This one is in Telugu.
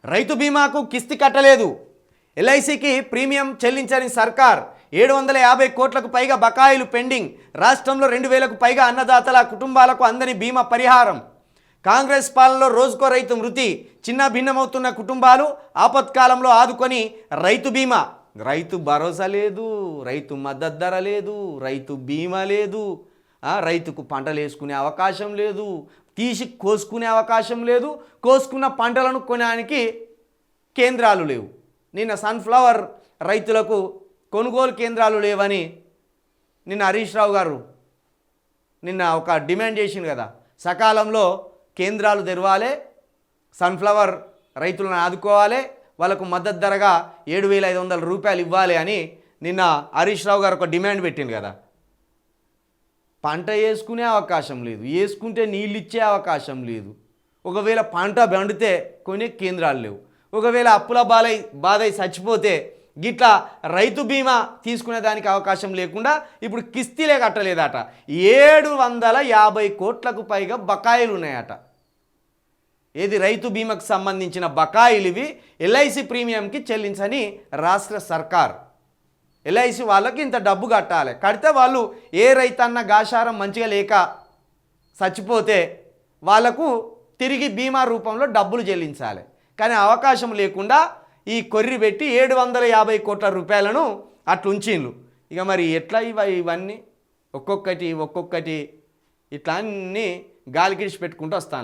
రైతు బీమాకు కిస్తీ కట్టలేదు. ఎల్ఐసికి ప్రీమియం చెల్లించని సర్కార్. 750 కోట్లకు పైగా బకాయిలు పెండింగ్. రాష్ట్రంలో 2000కు పైగా అన్నదాతల కుటుంబాలకు అందని బీమా పరిహారం. కాంగ్రెస్ పాలనలో రోజుకో రైతు మృతి. చిన్న భిన్నమవుతున్న కుటుంబాలు ఆపత్కాలంలో ఆదుకొని రైతు బీమా. రైతు భరోసా లేదు, రైతు మద్దతు ధర లేదు, రైతు బీమా లేదు, రైతుకు పంటలు వేసుకునే అవకాశం లేదు, తీసి కోసుకునే అవకాశం లేదు, కోసుకున్న పంటలను కొనడానికి కేంద్రాలు లేవు. నిన్న సన్ఫ్లవర్ రైతులకు కొనుగోలు కేంద్రాలు లేవని నిన్న హరీష్ రావు గారు నిన్న ఒక డిమాండ్ చేసింది కదా, సకాలంలో కేంద్రాలు తెరవాలి, సన్ఫ్లవర్ రైతులను ఆదుకోవాలి, వాళ్ళకు మద్దతు ధరగా 7,500 రూపాయలు ఇవ్వాలి అని నిన్న హరీష్ రావు గారు ఒక డిమాండ్ పెట్టింది కదా. పంట వేసుకునే అవకాశం లేదు, వేసుకుంటే నీళ్ళు ఇచ్చే అవకాశం లేదు, ఒకవేళ పంట పండితే కొనే కేంద్రాలు లేవు, ఒకవేళ అప్పుల బాధై చచ్చిపోతే గిట్లా రైతు బీమా తీసుకునే దానికి అవకాశం లేకుండా ఇప్పుడు కిస్తీలే కట్టలేదట. 750 కోట్లకు పైగా బకాయిలు ఉన్నాయట. ఏది రైతు బీమాకు సంబంధించిన బకాయిలు ఇవి. ఎల్ఐసి ప్రీమియంకి చెల్లించని రాష్ట్ర సర్కార్. ఎల్ఐసి వాళ్ళకి ఇంత డబ్బు కట్టాలి, కడితే వాళ్ళు ఏ రైతన్న గాశారం మంచిగా లేక చచ్చిపోతే వాళ్ళకు తిరిగి బీమా రూపంలో డబ్బులు చెల్లించాలి. కానీ అవకాశం లేకుండా ఈ కొర్రి పెట్టి 750 కోట్ల రూపాయలను అట్లుంచిండ్రు. ఇక మరి ఎట్లా ఇవన్నీ ఒక్కొక్కటి ఇట్లా అన్నీ గాలికిడిచి పెట్టుకుంటూ వస్తాను.